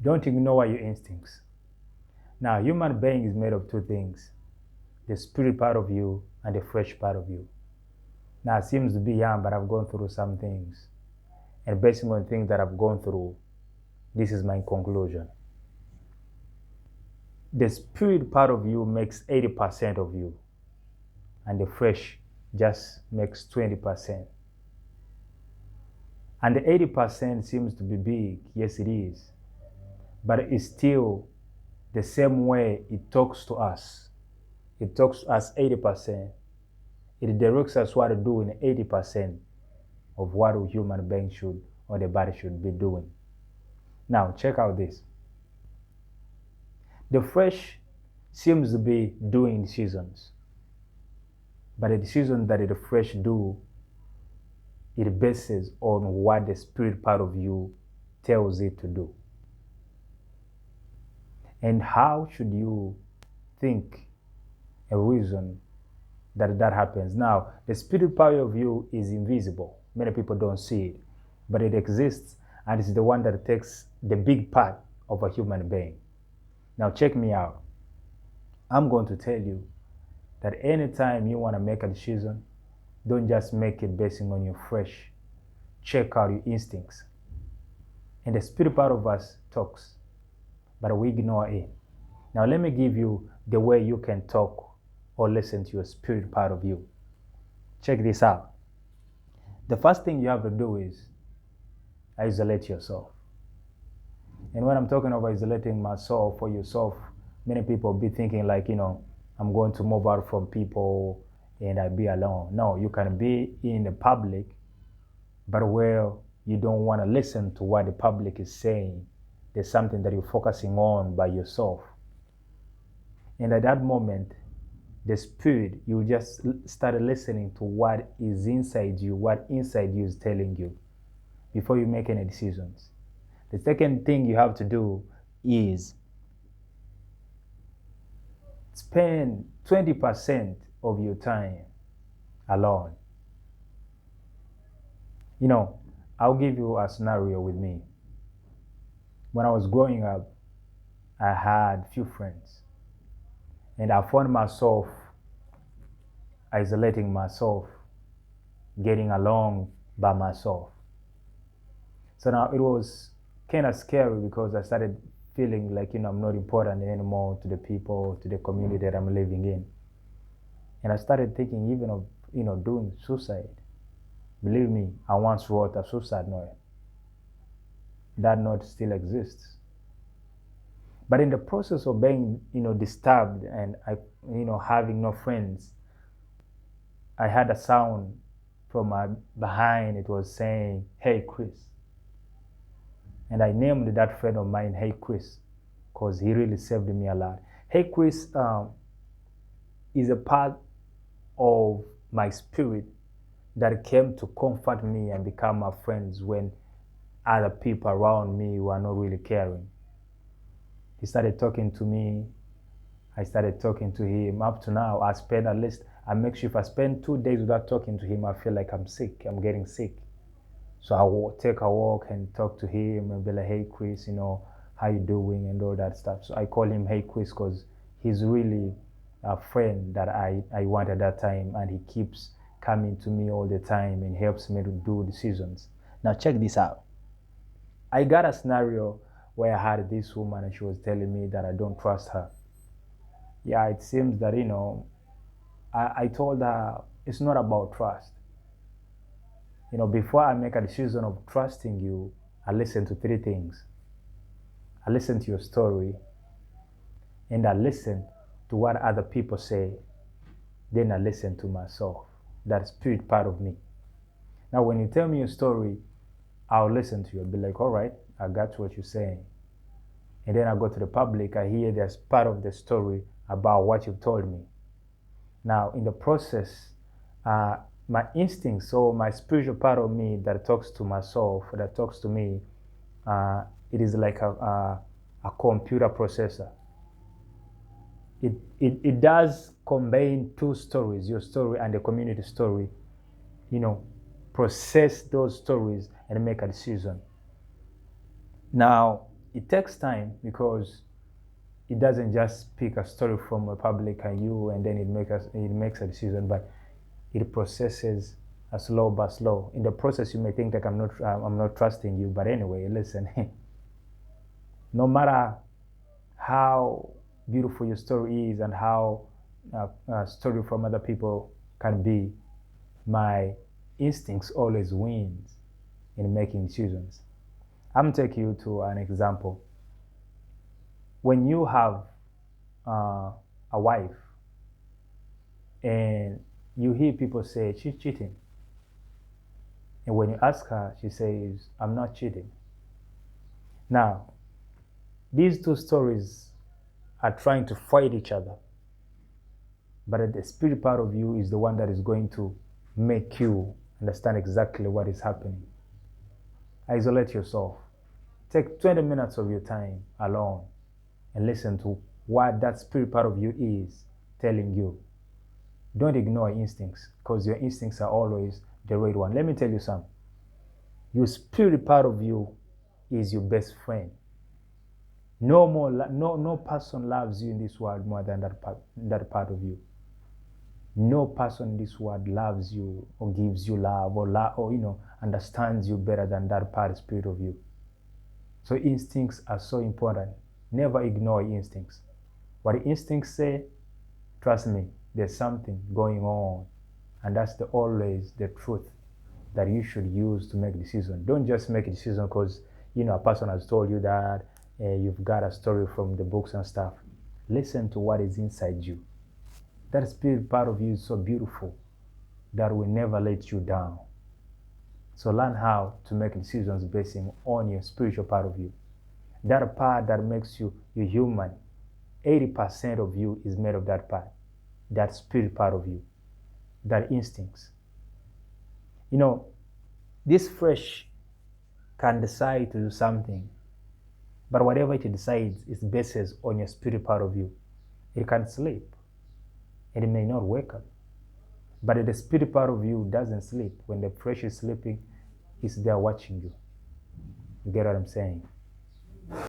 Don't ignore your instincts. Now, human being is made of two things, the spirit part of you and the flesh part of you. Now, it seems to be young, but I've gone through some things. And based on things that I've gone through, this is my conclusion. The spirit part of you makes 80% of you, and the flesh just makes 20%. And the 80% seems to be big, yes it is, but it's still the same way it talks to us. It talks to us 80%. It directs us what to do in 80% of what a human being should or the body should be doing. Now, check out this. The flesh seems to be doing decisions, but the decision that the flesh do, it bases on what the spirit part of you tells it to do. And how should you think a reason that happens? Now, the spirit part of you is invisible. Many people don't see it, but it exists, and it's the one that takes the big part of a human being. Now, check me out. I'm going to tell you that anytime you want to make a decision, don't just make it based on your flesh. Check out your instincts. And the spirit part of us talks, but we ignore it. Now, let me give you the way you can talk or listen to your spirit part of you. Check this out. The first thing you have to do is isolate yourself. And when I'm talking about isolating myself or yourself, many people be thinking like, I'm going to move out from people and I be alone. No, you can be in the public, but where you don't want to listen to what the public is saying. There's something that you're focusing on by yourself. And at that moment, the spirit, you just start listening to what is inside you, what inside you is telling you before you make any decisions. The second thing you have to do is spend 20% of your time alone. I'll give you a scenario with me. When I was growing up, I had few friends, and I found myself isolating myself, getting along by myself. So now it was kind of scary because I started feeling like, I'm not important anymore to the people, to the community that I'm living in. And I started thinking even of, doing suicide. Believe me, I once wrote a suicide note. That note still exists. But in the process of being, disturbed and having no friends, I had a sound from behind. It was saying, "Hey, Chris." And I named that friend of mine, "Hey, Chris," because he really saved me a lot. Hey, Chris is a part of my spirit that came to comfort me and become my friends when other people around me were not really caring. He started talking to me. I started talking to him. Up to now, I make sure if I spend 2 days without talking to him, I feel like I'm sick. I'm getting sick. So I will take a walk and talk to him and be like, "Hey, Chris, how you doing?" and all that stuff. So I call him "Hey, Chris" because he's really a friend that I want at that time, and he keeps coming to me all the time and helps me to do decisions. Now check this out. I got a scenario where I had this woman and she was telling me that I don't trust her. Yeah, it seems that, I told her it's not about trust. Before I make a decision of trusting you, I listen to 3 things. I listen to your story, and I listen to what other people say. Then I listen to myself, that spirit part of me. Now, when you tell me your story, I'll listen to you. I'll be like, all right, I got what you're saying. And then I go to the public, I hear there's part of the story about what you've told me. Now, in the process, my instincts, so my spiritual part of me that talks to myself, that talks to me, it is like a computer processor. It does combine 2 stories, your story and the community story, process those stories and make a decision. Now, it takes time because it doesn't just pick a story from a public and you and then it makes a decision, but it processes a slow but slow. In the process, you may think like I'm not trusting you, but anyway, listen. No matter how beautiful your story is and how a story from other people can be, my instincts always wins in making decisions. I'm taking you to an example. When you have a wife and you hear people say she's cheating, and when you ask her, she says, I'm not cheating. Now, these two stories are trying to fight each other, but the spirit part of you is the one that is going to make you understand exactly what is happening. Isolate yourself. Take 20 minutes of your time alone and listen to what that spirit part of you is telling you. Don't ignore instincts, because your instincts are always the right one. Let me tell you something. Your spirit part of you is your best friend. No person loves you in this world more than that part of you. No person in this world loves you or gives you love or understands you better than that part spirit of you. So instincts are so important. Never ignore instincts. What instincts say, trust me, there's something going on, and that's always the truth that you should use to make a decision. Don't just make a decision because a person has told you that you've got a story from the books and stuff. Listen to what is inside you. That spirit part of you is so beautiful that will never let you down. So learn how to make decisions based on your spiritual part of you. That part that makes you human, 80% of you is made of that part, that spirit part of you, that instincts. This flesh can decide to do something, but whatever it decides is based on your spirit part of you. It can sleep, and it may not wake up. But the spirit part of you doesn't sleep. When the flesh is sleeping, it's there watching you. You get what I'm saying?